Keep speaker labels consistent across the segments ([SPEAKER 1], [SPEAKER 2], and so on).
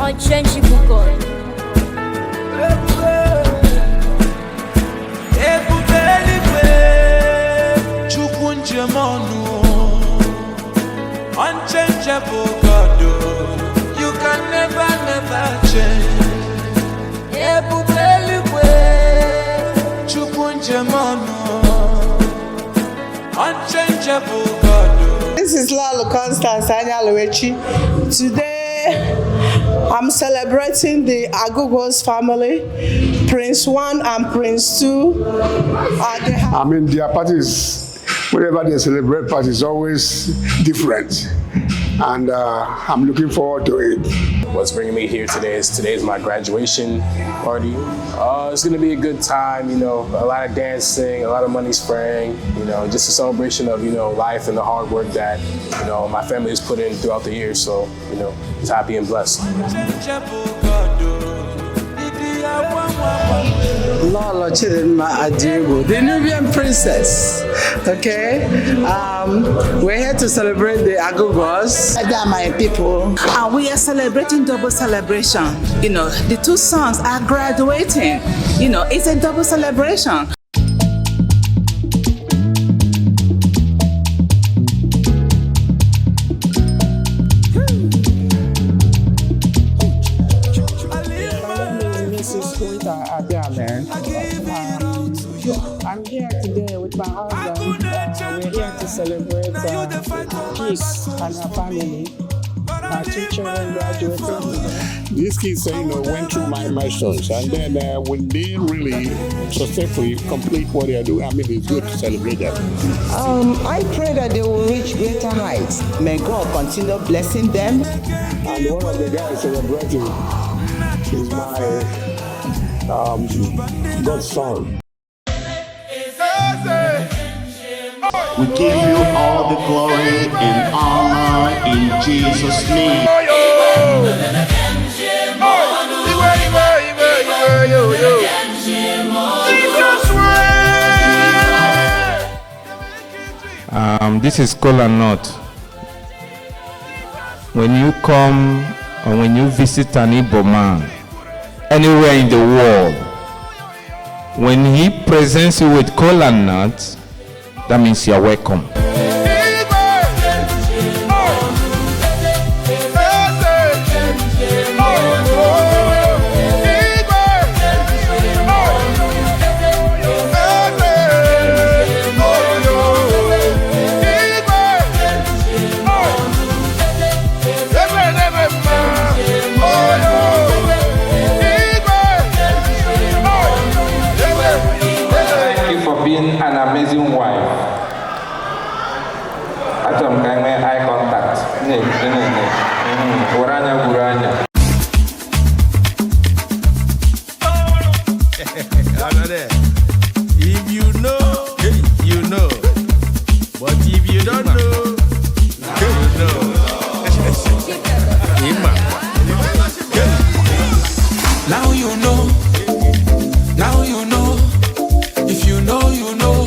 [SPEAKER 1] unchangeable God.
[SPEAKER 2] Unchangeable God, you can never change. Unchangeable God.
[SPEAKER 3] This is Lalo Constance Anyalowechi. Today, I'm celebrating the Agugwa's family, Prince 1 and Prince 2.
[SPEAKER 4] Their parties, whenever they celebrate parties, is always different. And I'm looking forward to it.
[SPEAKER 5] What's bringing me here today is my graduation party. It's gonna be a good time, a lot of dancing, a lot of money spraying, just a celebration of, life and the hard work that, my family has put in throughout the years. So, just happy and blessed.
[SPEAKER 3] Lolo Chidera, the Nubian princess. Okay, we're here to celebrate the Agugwas.
[SPEAKER 6] They are my people, and we are celebrating double celebration. The two sons are graduating. It's a double celebration.
[SPEAKER 7] I'm here today with my husband. We're here to celebrate peace and our family. My two children graduated.
[SPEAKER 8] These kids, went through my milestones, and then when they really successfully complete what they are doing, it's good to celebrate them.
[SPEAKER 9] I pray that they will reach greater heights. May God continue blessing them.
[SPEAKER 8] And one of the guys celebrating is my godson.
[SPEAKER 10] We give you all the glory and honor in Jesus' name.
[SPEAKER 11] This is Kola Nut. When you come or when you visit an Igbo man anywhere in the world, when he presents you with Kola Nut, that means you're welcome.
[SPEAKER 12] Thank you for being an amazing wife. Atom can make eye contact. Guranya.
[SPEAKER 2] If you know, you know. But if you don't know, you know. Now you know. Now you know. If you know, you know.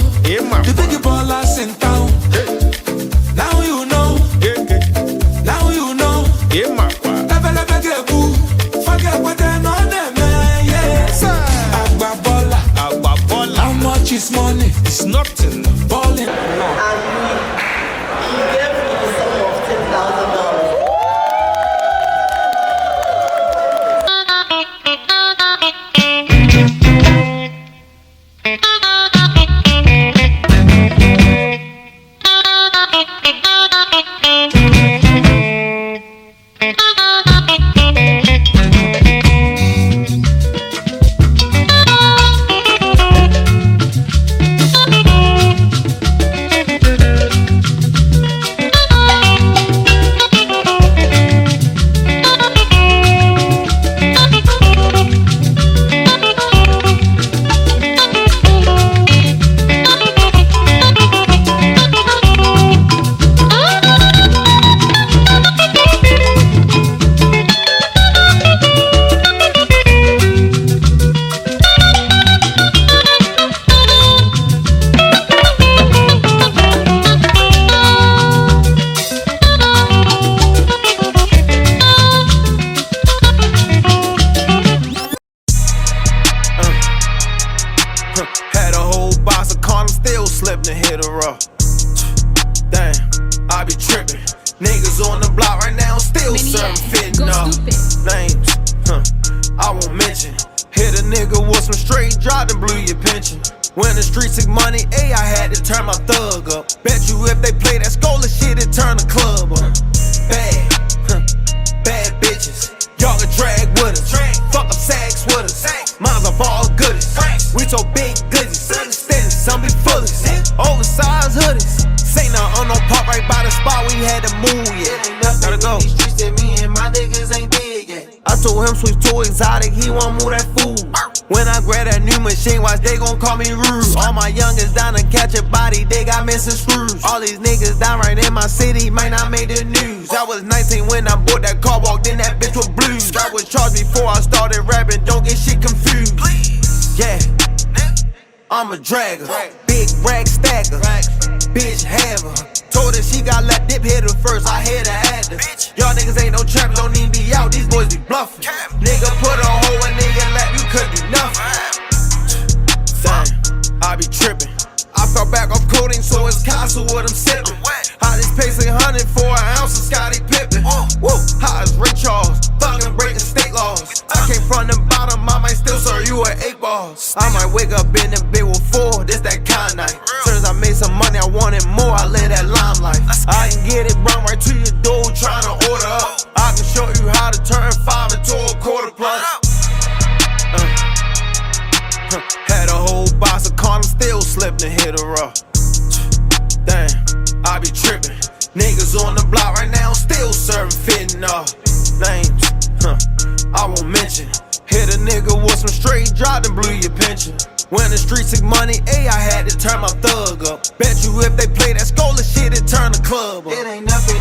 [SPEAKER 2] The big ballers in town. Now you know. Now you know. Niggas on the block right now still serving fentanyl. Names, I won't mention. Hit a nigga with some straight drop and blew your pension. When the streets took money, I had to turn my thug up. Bet you if they play that Scola shit, it turn the club up. Bad bitches. Y'all can drag with us. Fuck up sacks with us. Mine's of all goodies. We so big goodies. Standing some be fullies. Oversized hoodies. Say nothing on no pop right by the spot we had to move, Gotta go. These streets that me and my niggas ain't big yet. I told him switch to exotic, he won't move that food. When I grab that new machine, watch they gon' call me rude. All my youngest down to catch a body, they got missing screws. All these niggas down right in my city, might not make the news. I was 19 when I bought that car, walked in that bitch with blues. I was charged before I started rapping, don't get shit confused. Yeah, I'm a dragger, big rag stacker, bitch haver. Told her she got let dip, hit her first, I had to add her. Y'all niggas ain't no trappers, don't even be out, these boys be bluffing. Nigga put a hole in nigga lap, you couldn't do nothing. Damn, I be tripping. I fell back off codeine, so it's castle what I'm sipping. I just paid 600 for an ounce of Scottie Pippen. Woo, high as Ray Charles, fucking breaking state laws. I came from the bottom, I might still serve you at 8 balls. I might wake up in the bed with 4, this that kind night. Turns I made some money, I wanted more, I live that limelife. I can get it run right to your door, trying to order up. I can show you how to turn 5 into a quarter plus. Had a whole box of condoms, still slipped and hit her up. Damn, I be tripping. Niggas on the block right now still serving fentanyl. Names, I won't mention. Hit a nigga with some straight drop and blew your pension. When the streets took money, I had to turn my thug up. Bet you if they play that Scola shit, it turn the club up. It ain't nothing